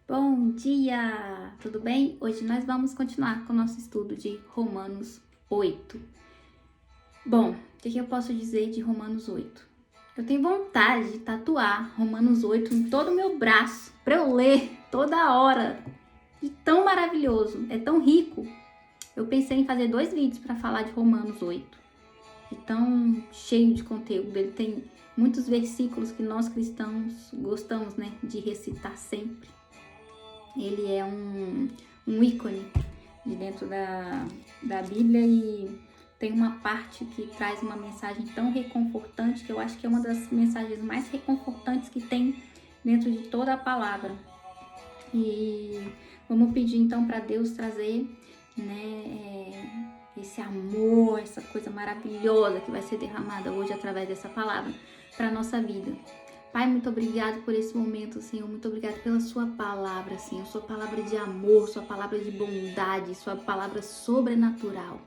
Bom dia! Tudo bem? Hoje nós vamos continuar com o nosso estudo de Romanos 8. Bom, o que eu posso dizer de Romanos 8? Eu tenho vontade de tatuar Romanos 8 em todo o meu braço, para eu ler toda hora. E tão maravilhoso, é tão rico. Eu pensei em fazer 2 vídeos para falar de Romanos 8. E tão cheio de conteúdo, ele tem muitos versículos que nós cristãos gostamos, de recitar sempre. Ele é um ícone de dentro da Bíblia e tem uma parte que traz uma mensagem tão reconfortante, que eu acho que é uma das mensagens mais reconfortantes que tem dentro de toda a palavra. E vamos pedir então para Deus trazer, esse amor, essa coisa maravilhosa que vai ser derramada hoje através dessa palavra para a nossa vida. Pai, muito obrigado por esse momento, Senhor. Muito obrigado pela sua palavra, Senhor. Sua palavra de amor, sua palavra de bondade, sua palavra sobrenatural.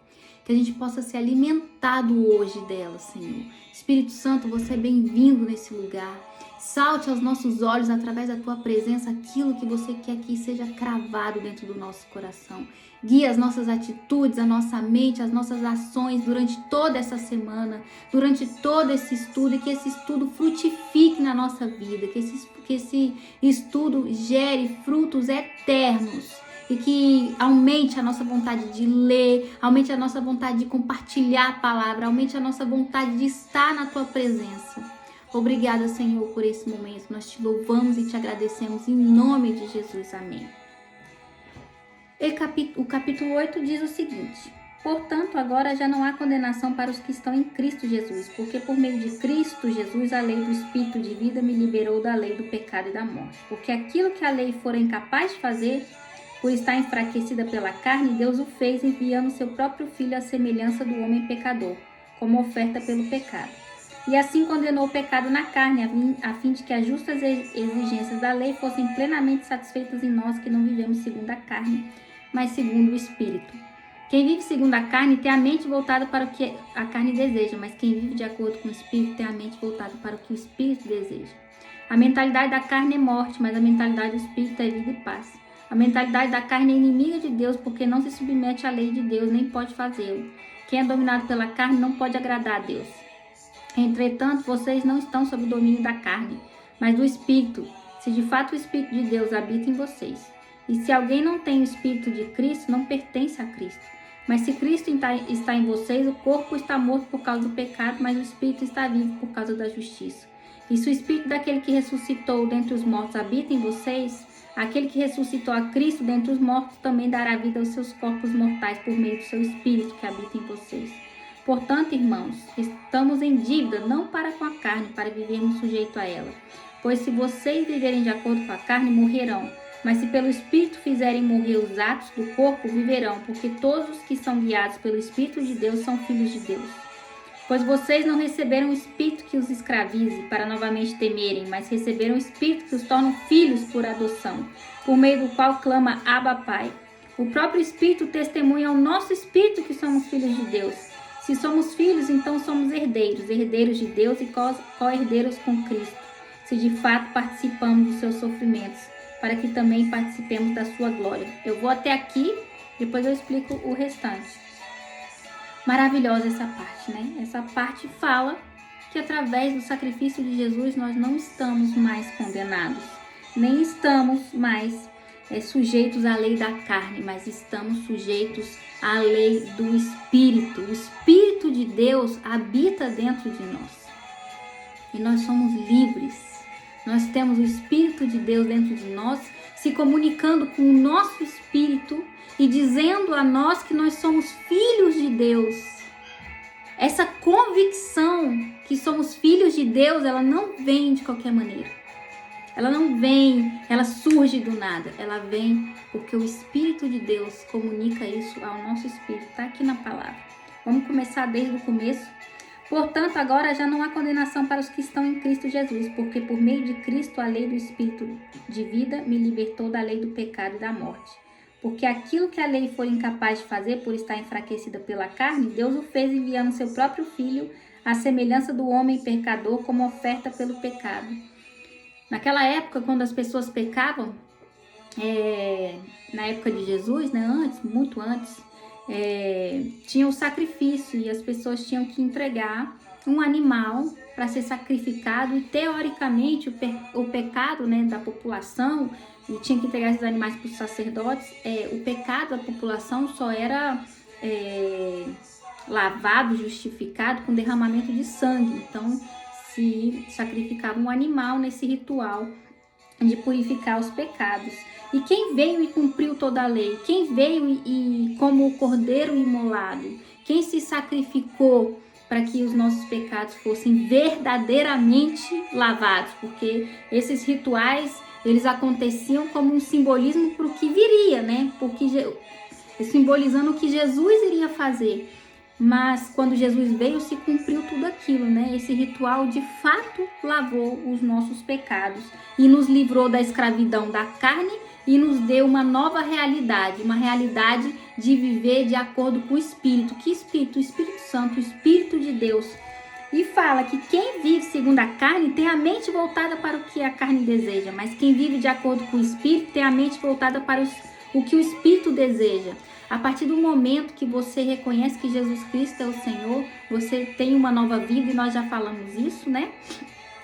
Que a gente possa ser alimentado hoje dela, Senhor. Espírito Santo, você é bem-vindo nesse lugar. Salte aos nossos olhos através da tua presença aquilo que você quer que seja cravado dentro do nosso coração. Guia as nossas atitudes, a nossa mente, as nossas ações durante toda essa semana, durante todo esse estudo, e que esse estudo frutifique na nossa vida, que esse estudo gere frutos eternos e que aumente a nossa vontade de ler, aumente a nossa vontade de compartilhar a palavra, aumente a nossa vontade de estar na tua presença. Obrigada, Senhor, por esse momento. Nós te louvamos e te agradecemos em nome de Jesus. Amém. O capítulo 8 diz o seguinte: portanto, agora já não há condenação para os que estão em Cristo Jesus, porque por meio de Cristo Jesus a lei do Espírito de vida me liberou da lei do pecado e da morte. Porque aquilo que a lei fora incapaz de fazer, por estar enfraquecida pela carne, Deus o fez enviando seu próprio Filho à semelhança do homem pecador, como oferta pelo pecado. E assim condenou o pecado na carne, a fim de que as justas exigências da lei fossem plenamente satisfeitas em nós que não vivemos segundo a carne, mas segundo o Espírito. Quem vive segundo a carne tem a mente voltada para o que a carne deseja, mas quem vive de acordo com o Espírito tem a mente voltada para o que o Espírito deseja. A mentalidade da carne é morte, mas a mentalidade do Espírito é vida e paz. A mentalidade da carne é inimiga de Deus porque não se submete à lei de Deus, nem pode fazê-lo. Quem é dominado pela carne não pode agradar a Deus. Entretanto, vocês não estão sob o domínio da carne, mas do Espírito, se de fato o Espírito de Deus habita em vocês. E se alguém não tem o Espírito de Cristo, não pertence a Cristo. Mas se Cristo está em vocês, o corpo está morto por causa do pecado, mas o Espírito está vivo por causa da justiça. E se o Espírito daquele que ressuscitou dentre os mortos habita em vocês, aquele que ressuscitou a Cristo dentre os mortos também dará vida aos seus corpos mortais por meio do seu Espírito que habita em vocês. Portanto, irmãos, estamos em dívida não para com a carne, para vivermos sujeito a ela. Pois se vocês viverem de acordo com a carne, morrerão. Mas se pelo Espírito fizerem morrer os atos do corpo, viverão, porque todos os que são guiados pelo Espírito de Deus são filhos de Deus. Pois vocês não receberam o Espírito que os escravize para novamente temerem, mas receberam o Espírito que os torna filhos por adoção, por meio do qual clama Abba, Pai. O próprio Espírito testemunha ao nosso Espírito que somos filhos de Deus. Se somos filhos, então somos herdeiros, herdeiros de Deus e co-herdeiros com Cristo, se de fato participamos dos seus sofrimentos, para que também participemos da sua glória. Eu vou até aqui, depois eu explico o restante. Maravilhosa essa parte, Essa parte fala que através do sacrifício de Jesus nós não estamos mais condenados, nem estamos mais sujeitos à lei da carne, mas estamos sujeitos à lei do Espírito. O Espírito de Deus habita dentro de nós e nós somos livres. Nós temos o Espírito de Deus dentro de nós, se comunicando com o nosso Espírito e dizendo a nós que nós somos filhos de Deus. Essa convicção que somos filhos de Deus, ela não vem de qualquer maneira. Ela não vem, ela surge do nada. Ela vem porque o Espírito de Deus comunica isso ao nosso Espírito. Está aqui na palavra. Vamos começar desde o começo. Portanto, agora já não há condenação para os que estão em Cristo Jesus, porque por meio de Cristo a lei do Espírito de vida me libertou da lei do pecado e da morte. Porque aquilo que a lei foi incapaz de fazer por estar enfraquecida pela carne, Deus o fez enviando seu próprio Filho, à semelhança do homem pecador, como oferta pelo pecado. Naquela época, quando as pessoas pecavam, na época de Jesus, né, antes, muito antes, tinha o sacrifício e as pessoas tinham que entregar um animal para ser sacrificado e teoricamente o pecado, né, da população, e tinha que entregar esses animais para os sacerdotes, o pecado da população só era lavado, justificado com derramamento de sangue. Então se sacrificava um animal nesse ritual de purificar os pecados. E quem veio e cumpriu toda a lei? Quem veio e como o cordeiro imolado? Quem se sacrificou para que os nossos pecados fossem verdadeiramente lavados? Porque esses rituais, eles aconteciam como um simbolismo para o que viria, né? Porque simbolizando o que Jesus iria fazer. Mas quando Jesus veio, se cumpriu tudo aquilo, né? Esse ritual de fato lavou os nossos pecados e nos livrou da escravidão da carne e nos deu uma nova realidade, uma realidade de viver de acordo com o Espírito. Que Espírito? O Espírito Santo, o Espírito de Deus. E fala que quem vive segundo a carne tem a mente voltada para o que a carne deseja, mas quem vive de acordo com o Espírito tem a mente voltada para o que o Espírito deseja. A partir do momento que você reconhece que Jesus Cristo é o Senhor, você tem uma nova vida, e nós já falamos isso, né?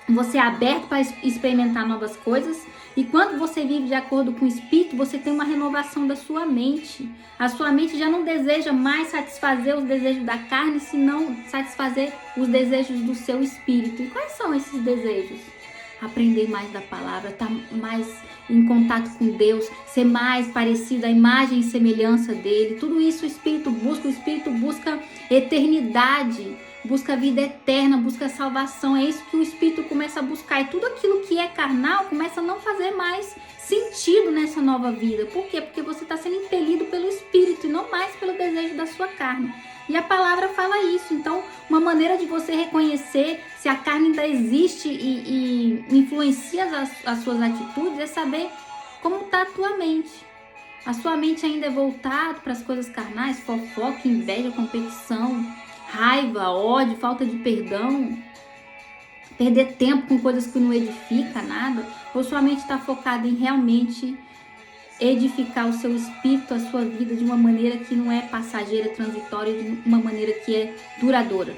Você é aberto para experimentar novas coisas. E quando você vive de acordo com o Espírito, você tem uma renovação da sua mente. A sua mente já não deseja mais satisfazer os desejos da carne, senão satisfazer os desejos do seu Espírito. E quais são esses desejos? Aprender mais da palavra, estar mais em contato com Deus, ser mais parecido à imagem e semelhança dele. Tudo isso o Espírito busca eternidade, busca vida eterna, busca salvação. É isso que o Espírito começa a buscar. E tudo aquilo que é carnal começa a não fazer mais sentido nessa nova vida. Por quê? Porque você está sendo impelido pelo Espírito e não mais pelo desejo da sua carne. E a palavra fala isso. Então, uma maneira de você reconhecer se a carne ainda existe e influencia as suas atitudes é saber como está a tua mente. A sua mente ainda é voltada para as coisas carnais, fofoca, inveja, competição, raiva, ódio, falta de perdão, perder tempo com coisas que não edificam nada, ou sua mente está focada em realmente edificar o seu espírito, a sua vida de uma maneira que não é passageira, transitória, de uma maneira que é duradoura.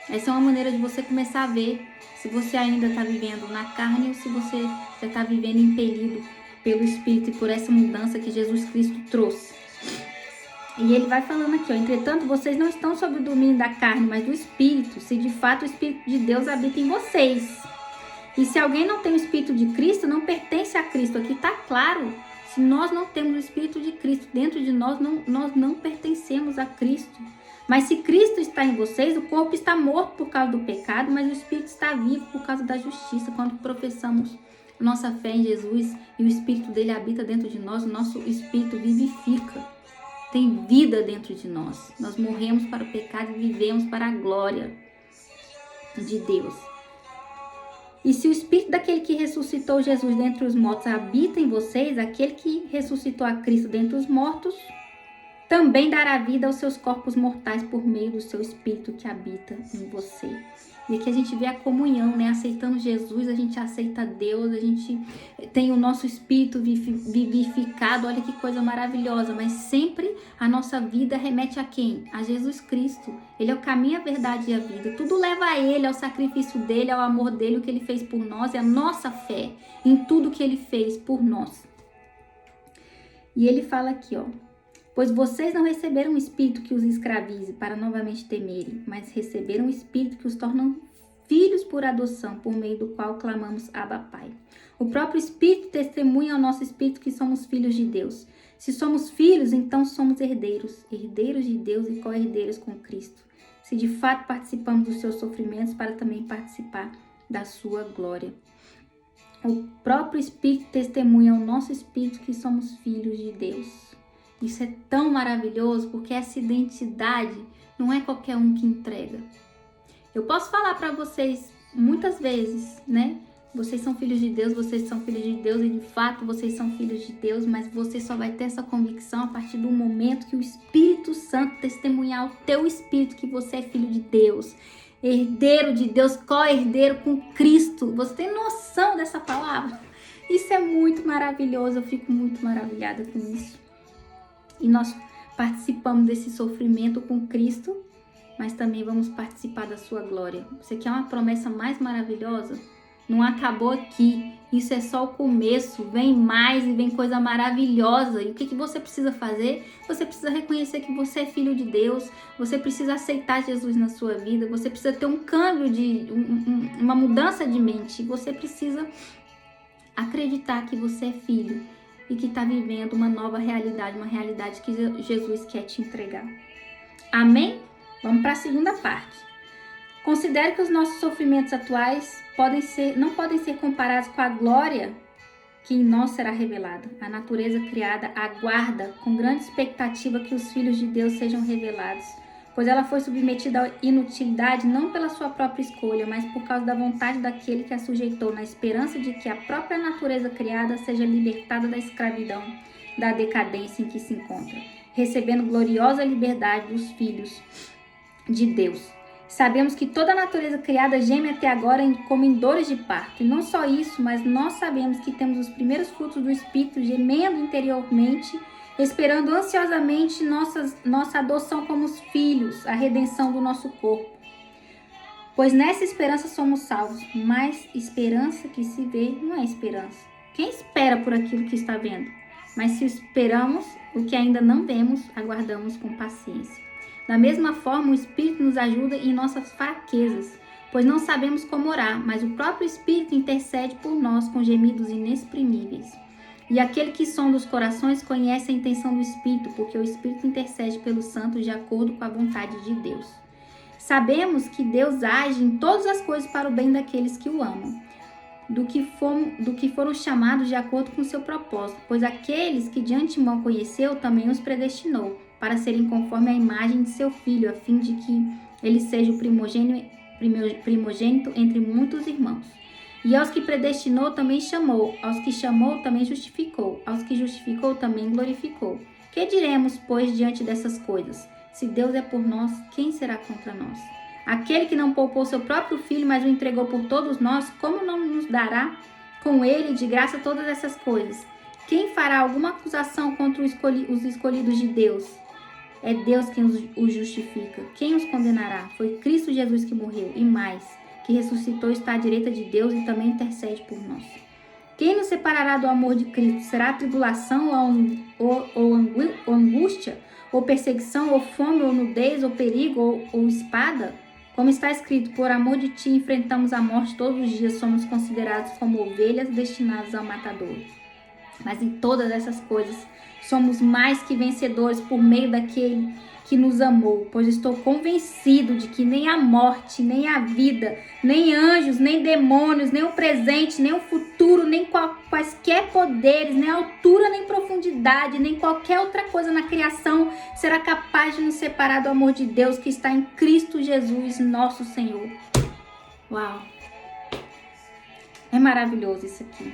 Essa é uma maneira de você começar a ver se você ainda está vivendo na carne ou se você já está vivendo impelido pelo Espírito e por essa mudança que Jesus Cristo trouxe. E ele vai falando aqui, ó: entretanto, vocês não estão sob o domínio da carne, mas do Espírito, se de fato o Espírito de Deus habita em vocês. E se alguém não tem o Espírito de Cristo, não pertence a Cristo. Aqui está claro. Se nós não temos o Espírito de Cristo dentro de nós, nós não pertencemos a Cristo. Mas se Cristo está em vocês, o corpo está morto por causa do pecado, mas o Espírito está vivo por causa da justiça. Quando professamos nossa fé em Jesus e o Espírito dele habita dentro de nós, o nosso Espírito vivifica. Tem vida dentro de nós. Nós morremos para o pecado e vivemos para a glória de Deus. E se o Espírito daquele que ressuscitou Jesus dentre os mortos habita em vocês, aquele que ressuscitou a Cristo dentre os mortos também dará vida aos seus corpos mortais por meio do seu Espírito que habita em você. E aqui a gente vê a comunhão, né? Aceitando Jesus, a gente aceita Deus, a gente tem o nosso espírito vivificado. Olha que coisa maravilhosa. Mas sempre a nossa vida remete a quem? A Jesus Cristo. Ele é o caminho, a verdade e a vida. Tudo leva a Ele, ao sacrifício dele, ao amor dele, o que ele fez por nós, e a nossa fé em tudo que ele fez por nós. E ele fala aqui, ó: pois vocês não receberam um espírito que os escravize para novamente temerem, mas receberam um espírito que os torna filhos por adoção, por meio do qual clamamos Abba, Pai. O próprio Espírito testemunha ao nosso espírito que somos filhos de Deus. Se somos filhos, então somos herdeiros, herdeiros de Deus e co-herdeiros com Cristo. Se de fato participamos dos seus sofrimentos, para também participar da sua glória. O próprio Espírito testemunha ao nosso espírito que somos filhos de Deus. Isso é tão maravilhoso, porque essa identidade não é qualquer um que entrega. Eu posso falar para vocês muitas vezes, né? Vocês são filhos de Deus, vocês são filhos de Deus e de fato vocês são filhos de Deus, mas você só vai ter essa convicção a partir do momento que o Espírito Santo testemunhar ao teu espírito que você é filho de Deus, herdeiro de Deus, co-herdeiro com Cristo. Você tem noção dessa palavra? Isso é muito maravilhoso, eu fico muito maravilhada com isso. E nós participamos desse sofrimento com Cristo, mas também vamos participar da sua glória. Você quer uma promessa mais maravilhosa? Não acabou aqui, isso é só o começo, vem mais e vem coisa maravilhosa. E o que você precisa fazer? Você precisa reconhecer que você é filho de Deus, você precisa aceitar Jesus na sua vida, você precisa ter um câmbio, uma mudança de mente, você precisa acreditar que você é filho e que está vivendo uma nova realidade, uma realidade que Jesus quer te entregar. Amém? Vamos para a segunda parte. Considere que os nossos sofrimentos atuais não podem ser comparados com a glória que em nós será revelada. A natureza criada aguarda com grande expectativa que os filhos de Deus sejam revelados, pois ela foi submetida à inutilidade não pela sua própria escolha, mas por causa da vontade daquele que a sujeitou, na esperança de que a própria natureza criada seja libertada da escravidão, da decadência em que se encontra, recebendo gloriosa liberdade dos filhos de Deus. Sabemos que toda a natureza criada geme até agora como em dores de parto. E não só isso, mas nós sabemos que temos os primeiros frutos do Espírito gemendo interiormente, esperando ansiosamente nossa adoção como os filhos, a redenção do nosso corpo. Pois nessa esperança somos salvos, mas esperança que se vê não é esperança. Quem espera por aquilo que está vendo? Mas se esperamos o que ainda não vemos, aguardamos com paciência. Da mesma forma, o Espírito nos ajuda em nossas fraquezas, pois não sabemos como orar, mas o próprio Espírito intercede por nós com gemidos inexprimíveis. E aquele que sonda os corações conhece a intenção do Espírito, porque o Espírito intercede pelos santos de acordo com a vontade de Deus. Sabemos que Deus age em todas as coisas para o bem daqueles que o amam, do que foram chamados de acordo com o seu propósito, pois aqueles que de antemão conheceu também os predestinou, para serem conforme a imagem de seu Filho, a fim de que ele seja o primogênito entre muitos irmãos. E aos que predestinou também chamou, aos que chamou também justificou, aos que justificou também glorificou. Que diremos, pois, diante dessas coisas? Se Deus é por nós, quem será contra nós? Aquele que não poupou seu próprio Filho, mas o entregou por todos nós, como não nos dará com ele de graça todas essas coisas? Quem fará alguma acusação contra os escolhidos de Deus? É Deus quem os justifica. Quem os condenará? Foi Cristo Jesus que morreu, e mais, que ressuscitou, está à direita de Deus e também intercede por nós. Quem nos separará do amor de Cristo? Será a tribulação ou angústia, ou perseguição, ou fome, ou nudez, ou perigo, ou espada? Como está escrito, por amor de ti enfrentamos a morte todos os dias, somos considerados como ovelhas destinadas ao matador. Mas em todas essas coisas somos mais que vencedores por meio daquele que nos amou, pois estou convencido de que nem a morte, nem a vida, nem anjos, nem demônios, nem o presente, nem o futuro, nem quaisquer poderes, nem altura, nem profundidade, nem qualquer outra coisa na criação será capaz de nos separar do amor de Deus que está em Cristo Jesus, nosso Senhor. Uau! É maravilhoso isso aqui.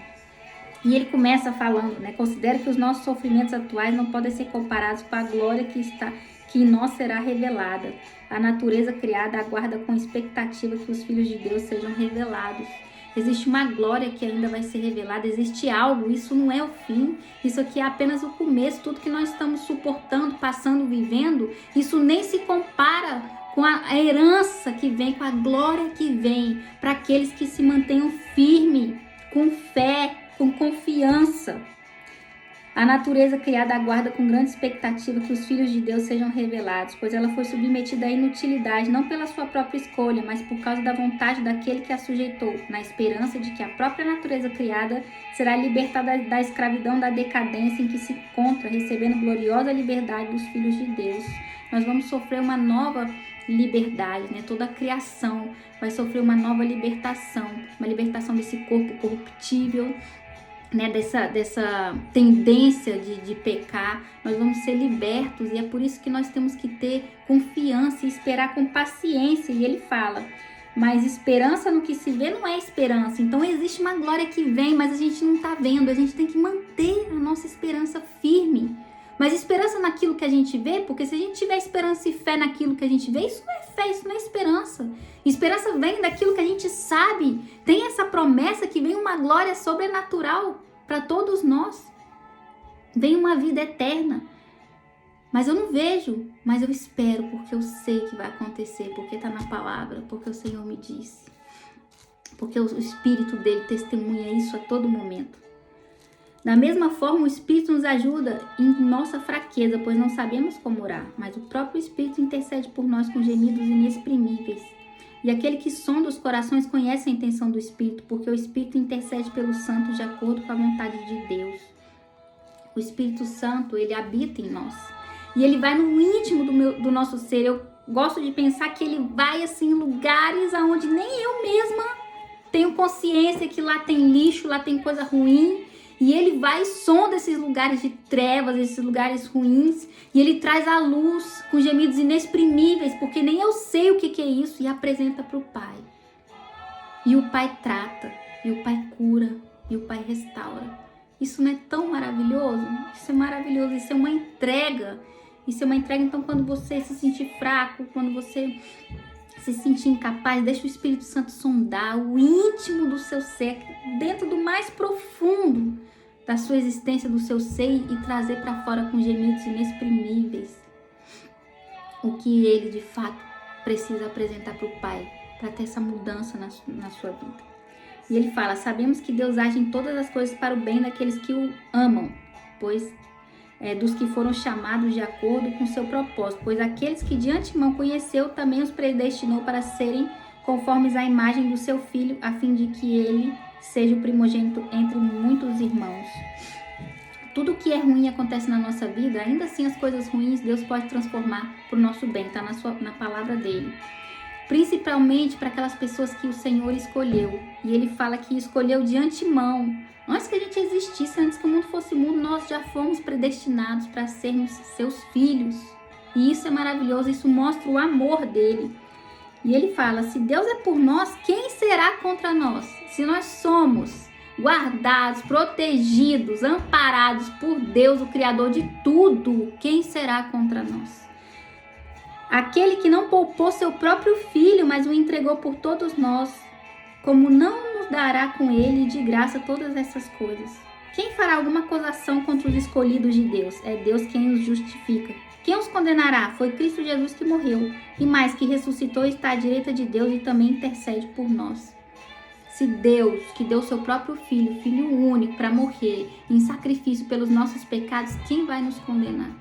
E ele começa falando, né? Considere que os nossos sofrimentos atuais não podem ser comparados com a glória que em nós será revelada. A natureza criada aguarda com expectativa que os filhos de Deus sejam revelados. Existe uma glória que ainda vai ser revelada, existe algo, isso não é o fim, isso aqui é apenas o começo, tudo que nós estamos suportando, passando, vivendo, isso nem se compara com a herança que vem, com a glória que vem, para aqueles que se mantenham firmes, com fé, com confiança. A natureza criada aguarda com grande expectativa que os filhos de Deus sejam revelados, pois ela foi submetida à inutilidade, não pela sua própria escolha, mas por causa da vontade daquele que a sujeitou, na esperança de que a própria natureza criada será libertada da escravidão, da decadência em que se encontra, recebendo gloriosa liberdade dos filhos de Deus. Nós vamos sofrer uma nova liberdade, né? Toda a criação vai sofrer uma nova libertação, uma libertação desse corpo corruptível, né, dessa tendência de pecar. Nós vamos ser libertos e é por isso que nós temos que ter confiança e esperar com paciência. E ele fala, mas esperança no que se vê não é esperança. Então existe uma glória que vem, mas a gente não está vendo. A gente tem que manter a nossa esperança firme, Mas esperança naquilo que a gente vê, porque se a gente tiver esperança e fé naquilo que a gente vê, isso não é fé, isso não é esperança. Esperança vem daquilo que a gente sabe. Tem essa promessa que vem uma glória sobrenatural para todos nós. Vem uma vida eterna. Mas eu não vejo, mas eu espero, porque eu sei que vai acontecer, porque está na palavra, porque o Senhor me disse. Porque o Espírito dele testemunha isso a todo momento. Da mesma forma, o Espírito nos ajuda em nossa fraqueza, pois não sabemos como orar, mas o próprio Espírito intercede por nós com gemidos inexprimíveis. E aquele que sonda os corações conhece a intenção do Espírito, porque o Espírito intercede pelos santos de acordo com a vontade de Deus. O Espírito Santo, ele habita em nós. E ele vai no íntimo do nosso ser. Eu gosto de pensar que ele vai assim em lugares onde nem eu mesma tenho consciência que lá tem lixo, lá tem coisa ruim. E ele vai e sonda esses lugares de trevas, esses lugares ruins. E ele traz a luz com gemidos inexprimíveis, porque nem eu sei o que é isso. E apresenta para o Pai. E o Pai trata, e o Pai cura, e o Pai restaura. Isso não é tão maravilhoso? Isso é maravilhoso, isso é uma entrega. Isso é uma entrega, então, quando você se sentir fraco, quando você se sentir incapaz, deixa o Espírito Santo sondar o íntimo do seu ser, dentro do mais profundo da sua existência, do seu ser, e trazer para fora com gemidos inexprimíveis o que ele, de fato, precisa apresentar para o Pai, para ter essa mudança na sua vida. E ele fala: sabemos que Deus age em todas as coisas para o bem daqueles que o amam, pois dos que foram chamados de acordo com seu propósito, pois aqueles que de antemão conheceu também os predestinou para serem conformes à imagem do seu Filho, a fim de que ele seja o primogênito entre muitos irmãos. Tudo que é ruim acontece na nossa vida, ainda assim as coisas ruins Deus pode transformar para o nosso bem, está na palavra dele. Principalmente para aquelas pessoas que o Senhor escolheu. E ele fala que escolheu de antemão. Antes que a gente existisse, antes que o mundo fosse mundo, nós já fomos predestinados para sermos seus filhos. E isso é maravilhoso, isso mostra o amor dele. E ele fala: se Deus é por nós, quem será contra nós? Se nós somos guardados, protegidos, amparados por Deus, o Criador de tudo, quem será contra nós? Aquele que não poupou seu próprio Filho, mas o entregou por todos nós, como não nos dará com ele de graça todas essas coisas? Quem fará alguma acusação contra os escolhidos de Deus? É Deus quem os justifica. Quem os condenará? Foi Cristo Jesus que morreu, e mais, que ressuscitou e está à direita de Deus e também intercede por nós. Se Deus, que deu seu próprio Filho, Filho único, para morrer em sacrifício pelos nossos pecados, quem vai nos condenar?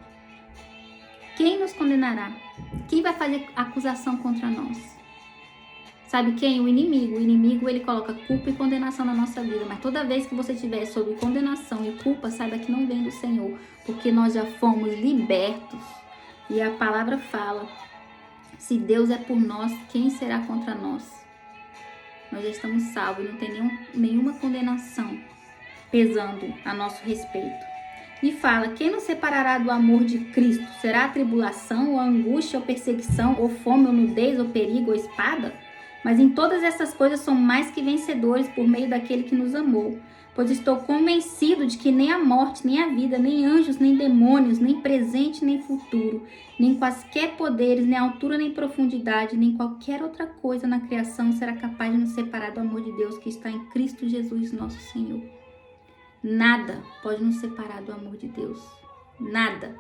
Quem nos condenará? Quem vai fazer acusação contra nós? Sabe quem? O inimigo. O inimigo, ele coloca culpa e condenação na nossa vida. Mas toda vez que você estiver sob condenação e culpa, saiba que não vem do Senhor. Porque nós já fomos libertos. E a palavra fala: se Deus é por nós, quem será contra nós? Nós já estamos salvos. Não tem nenhuma condenação pesando a nosso respeito. E fala: quem nos separará do amor de Cristo? Será a tribulação, ou a angústia, ou perseguição, ou fome, ou nudez, ou perigo, ou espada? Mas em todas essas coisas somos mais que vencedores por meio daquele que nos amou. Pois estou convencido de que nem a morte, nem a vida, nem anjos, nem demônios, nem presente, nem futuro, nem quaisquer poderes, nem altura, nem profundidade, nem qualquer outra coisa na criação será capaz de nos separar do amor de Deus que está em Cristo Jesus, nosso Senhor. Nada pode nos separar do amor de Deus. Nada.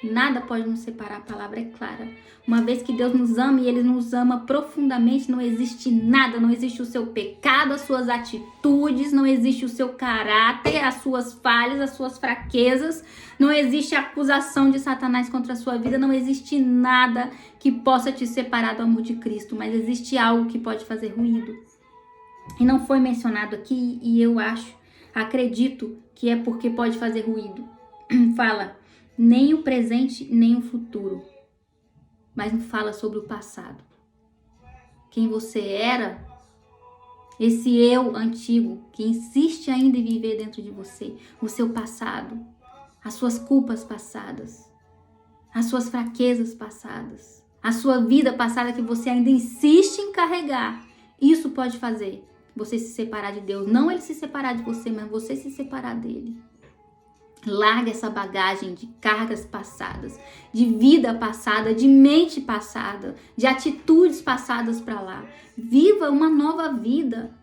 Nada pode nos separar, a palavra é clara. Uma vez que Deus nos ama e Ele nos ama profundamente, não existe nada, não existe o seu pecado, as suas atitudes, não existe o seu caráter, as suas falhas, as suas fraquezas, não existe a acusação de Satanás contra a sua vida, não existe nada que possa te separar do amor de Cristo, mas existe algo que pode fazer ruído. E não foi mencionado aqui, e eu acredito que é porque pode fazer ruído. Fala: nem o presente, nem o futuro. Mas não fala sobre o passado. Quem você era, esse eu antigo, que insiste ainda em viver dentro de você, o seu passado, as suas culpas passadas, as suas fraquezas passadas, a sua vida passada que você ainda insiste em carregar. Isso pode fazer você se separar de Deus. Não Ele se separar de você, mas você se separar dele. Larga essa bagagem de cargas passadas, de vida passada, de mente passada, de atitudes passadas para lá. Viva uma nova vida.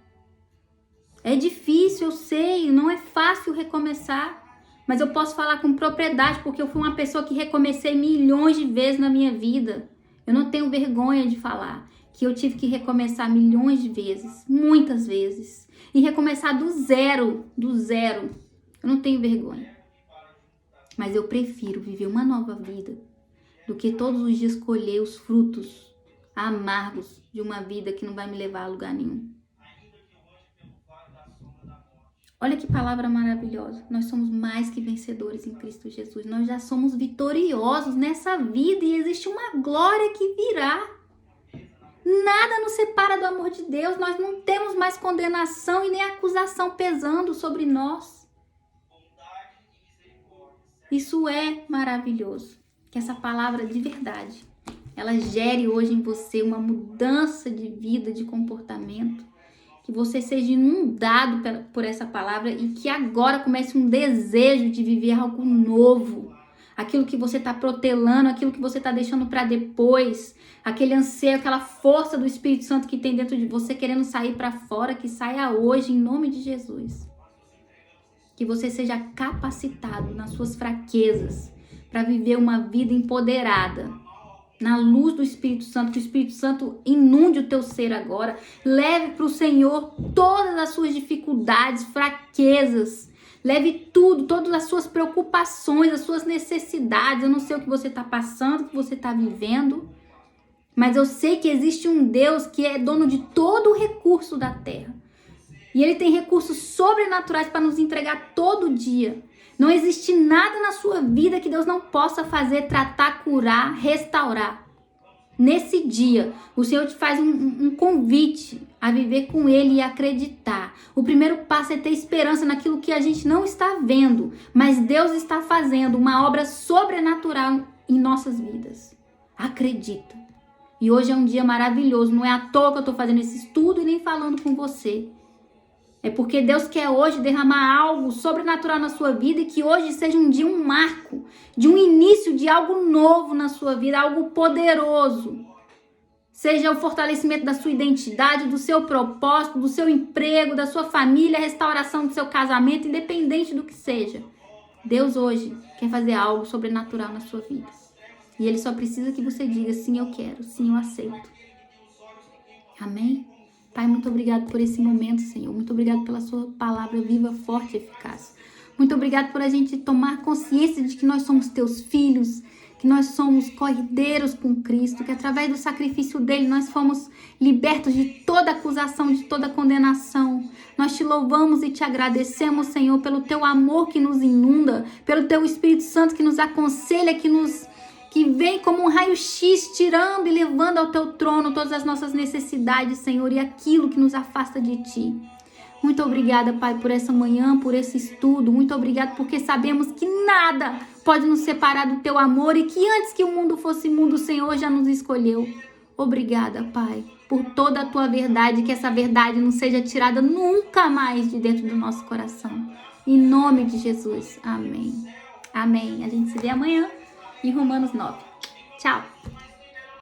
É difícil, eu sei, não é fácil recomeçar. Mas eu posso falar com propriedade, porque eu fui uma pessoa que recomecei milhões de vezes na minha vida. Eu não tenho vergonha de falar que eu tive que recomeçar milhões de vezes, muitas vezes. E recomeçar do zero. Eu não tenho vergonha. Mas eu prefiro viver uma nova vida do que todos os dias colher os frutos amargos de uma vida que não vai me levar a lugar nenhum. Olha que palavra maravilhosa. Nós somos mais que vencedores em Cristo Jesus. Nós já somos vitoriosos nessa vida e existe uma glória que virá. Nada nos separa do amor de Deus. Nós não temos mais condenação e nem acusação pesando sobre nós. Isso é maravilhoso. Que essa palavra de verdade, ela gere hoje em você uma mudança de vida, de comportamento. Que você seja inundado por essa palavra e que agora comece um desejo de viver algo novo. Aquilo que você está protelando, aquilo que você está deixando para depois. Aquele anseio, aquela força do Espírito Santo que tem dentro de você querendo sair para fora, que saia hoje em nome de Jesus. Que você seja capacitado nas suas fraquezas para viver uma vida empoderada. Na luz do Espírito Santo, que o Espírito Santo inunde o teu ser agora. Leve para o Senhor todas as suas dificuldades, fraquezas. Leve tudo, todas as suas preocupações, as suas necessidades. Eu não sei o que você está passando, o que você está vivendo. Mas eu sei que existe um Deus que é dono de todo o recurso da terra. E Ele tem recursos sobrenaturais para nos entregar todo dia. Não existe nada na sua vida que Deus não possa fazer, tratar, curar, restaurar. Nesse dia, o Senhor te faz um convite a viver com Ele e acreditar. O primeiro passo é ter esperança naquilo que a gente não está vendo, mas Deus está fazendo uma obra sobrenatural em nossas vidas. Acredita. E hoje é um dia maravilhoso, não é à toa que eu estou fazendo esse estudo e nem falando com você. É porque Deus quer hoje derramar algo sobrenatural na sua vida e que hoje seja um dia, um marco, de um início de algo novo na sua vida, algo poderoso. Seja o fortalecimento da sua identidade, do seu propósito, do seu emprego, da sua família, a restauração do seu casamento, independente do que seja. Deus hoje quer fazer algo sobrenatural na sua vida. E Ele só precisa que você diga, sim, eu quero, sim, eu aceito. Amém? Pai, muito obrigado por esse momento, Senhor. Muito obrigado pela sua palavra viva, forte e eficaz. Muito obrigado por a gente tomar consciência de que nós somos teus filhos, que nós somos co-herdeiros com Cristo, que através do sacrifício dele nós fomos libertos de toda acusação, de toda condenação. Nós te louvamos e te agradecemos, Senhor, pelo teu amor que nos inunda, pelo teu Espírito Santo que nos aconselha, que vem como um raio-x, tirando e levando ao teu trono todas as nossas necessidades, Senhor, e aquilo que nos afasta de ti. Muito obrigada, Pai, por essa manhã, por esse estudo. Muito obrigada porque sabemos que nada pode nos separar do teu amor e que antes que o mundo fosse mundo, o Senhor já nos escolheu. Obrigada, Pai, por toda a tua verdade, que essa verdade não seja tirada nunca mais de dentro do nosso coração. Em nome de Jesus. Amém. Amém. A gente se vê amanhã em Romanos 9. Tchau!